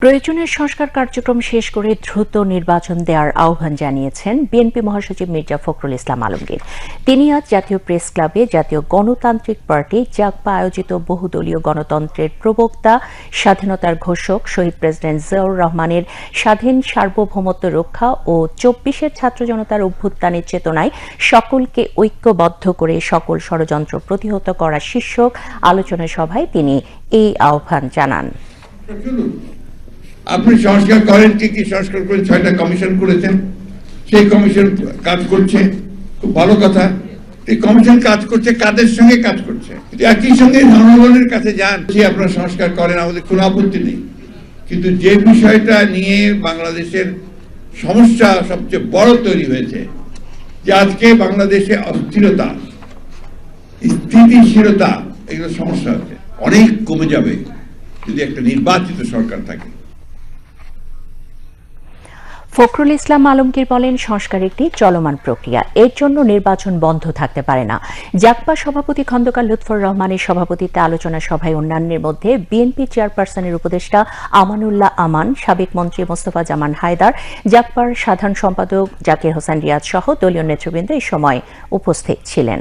প্রয়োজনীয় সংস্কার কার্যক্রম শেষ করে দ্রুত নির্বাচন দেওয়ার আহ্বান জানিয়েছেন বিএনপি মহাসচিব মির্জা ফখরুল ইসলাম আলমগীর। তিনি আজ জাতীয় প্রেস ক্লাবে জাতীয় গণতান্ত্রিক পার্টি জাগপা আয়োজিত বহুদলীয় গণতন্ত্রের প্রবক্তা, স্বাধীনতার ঘোষক শহীদ প্রেসিডেন্ট জিয়াউর রহমানের স্বাধীন সার্বভৌমত্ব রক্ষা ও ২৪-এর ছাত্র জনতার অভ্যুত্থানের চেতনায় সকলকে ঐক্যবদ্ধ করে সকল ষড়যন্ত্র প্রতিহত করা শীর্ষক আলোচনা সভায় তিনি এই আহ্বান জানান। আপনি সংস্কার করেন, কি সংস্কার করেন? ৬টা কমিশন করেছেন, সেই কমিশন কাজ করছে, খুব ভালো কথা। এই কমিশন কাজ করছে, কাদের সঙ্গে কাজ করছে? একই সঙ্গে জনগণের কাছে যান, যে আপনারা সংস্কার করেন, আমাদের কোনো আপত্তি নেই। কিন্তু যে বিষয়টা নিয়ে বাংলাদেশের সমস্যা সবচেয়ে বড় তৈরি হয়েছে, যে আজকে বাংলাদেশে অস্থিরতা, স্থিতিশীলতা, এগুলো সমস্যা হচ্ছে, অনেক কমে যাবে যদি একটা নির্বাচিত সরকার থাকে। ফখরুল ইসলাম আলমগীর বলেন, সংস্কার একটি চলমান প্রক্রিয়া, এর জন্য নির্বাচন বন্ধ থাকতে পারে না। জাগপা সভাপতি খন্দকার লুৎফর রহমানের সভাপতিত্বে আলোচনা সভায় অন্যান্যের মধ্যে বিএনপি চেয়ারপারসনের উপদেষ্টা আমানুল্লাহ আমান, সাবেক মন্ত্রী মোস্তফা জামান হায়দার, জাগপার সাধারণ সম্পাদক জাকির হোসেন রিয়াজ সহ দলীয় নেতৃবৃন্দ এই সময় উপস্থিত ছিলেন।